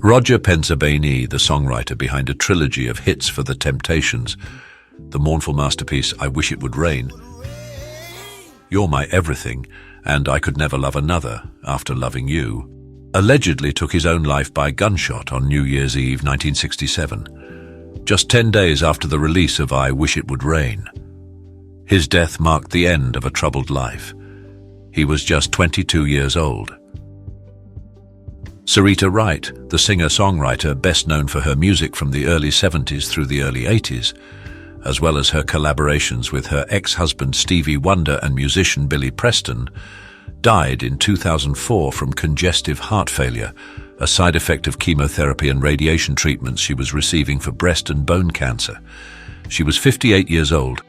Roger Penzabene, the songwriter behind a trilogy of hits for the Temptations, the mournful masterpiece I Wish It Would Rain, You're My Everything, and I Could Never Love Another After Loving You, allegedly took his own life by gunshot on New Year's Eve 1967, just 10 days after the release of I Wish It Would Rain. His death marked the end of a troubled life. He was just 22 years old. Syreeta Wright, the singer-songwriter best known for her music from the early 70s through the early 80s, as well as her collaborations with her ex-husband Stevie Wonder and musician Billy Preston, died in 2004 from congestive heart failure, a side effect of chemotherapy and radiation treatments she was receiving for breast and bone cancer. She was 58 years old.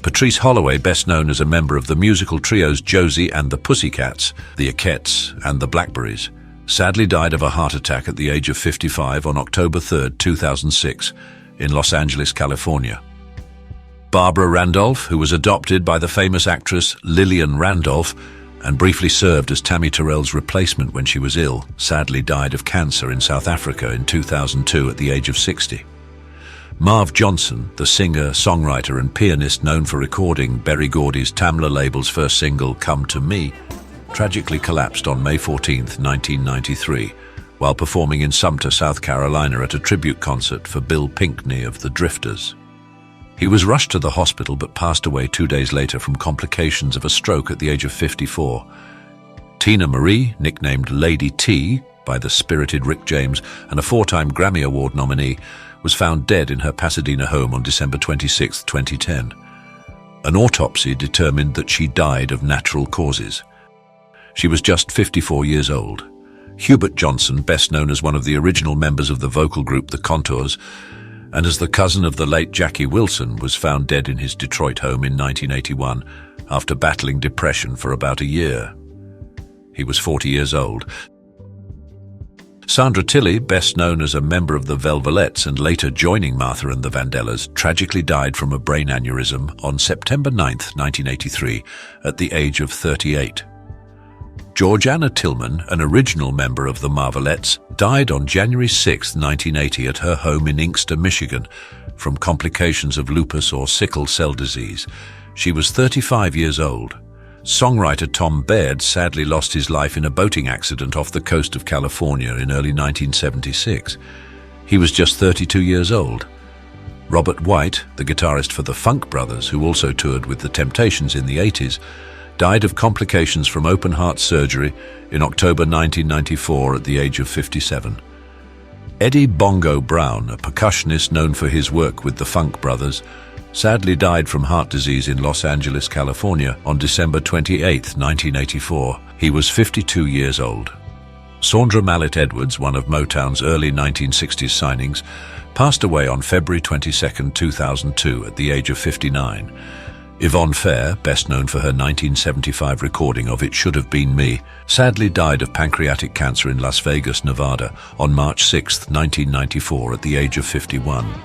Patrice Holloway, best known as a member of the musical trios Josie and the Pussycats, the Arquettes and the Blackberries, sadly died of a heart attack at the age of 55 on October 3, 2006, in Los Angeles, California. Barbara Randolph, who was adopted by the famous actress Lillian Randolph and briefly served as Tammy Terrell's replacement when she was ill, sadly died of cancer in South Africa in 2002 at the age of 60. Marv Johnson, the singer, songwriter and pianist known for recording Berry Gordy's Tamla label's first single, Come to Me, tragically collapsed on May 14, 1993, while performing in Sumter, South Carolina at a tribute concert for Bill Pinkney of the Drifters. He was rushed to the hospital but passed away 2 days later from complications of a stroke at the age of 54. Teena Marie, nicknamed Lady T by the spirited Rick James and a 4-time Grammy Award nominee, was found dead in her Pasadena home on December 26, 2010. An autopsy determined that she died of natural causes. She was just 54 years old. Hubert Johnson, best known as one of the original members of the vocal group The Contours, and as the cousin of the late Jackie Wilson, was found dead in his Detroit home in 1981 after battling depression for about a year. He was 40 years old. Sandra Tilley, best known as a member of the Velvelettes and later joining Martha and the Vandellas, tragically died from a brain aneurysm on September 9, 1983, at the age of 38. Georgeanna Tillman, an original member of the Marvelettes, died on January 6, 1980 at her home in Inkster, Michigan, from complications of lupus or sickle cell disease. She was 35 years old. Songwriter Tom Baird sadly lost his life in a boating accident off the coast of California in early 1976. He was just 32 years old. Robert White, the guitarist for the Funk Brothers, who also toured with the Temptations in the 80s, died of complications from open-heart surgery in October 1994 at the age of 57. Eddie Bongo Brown, a percussionist known for his work with the Funk Brothers, sadly died from heart disease in Los Angeles, California on December 28, 1984. He was 52 years old. Saundra Mallet Edwards, one of Motown's early 1960s signings, passed away on February 22, 2002 at the age of 59. Yvonne Fair, best known for her 1975 recording of It Should Have Been Me, sadly died of pancreatic cancer in Las Vegas, Nevada on March 6, 1994 at the age of 51.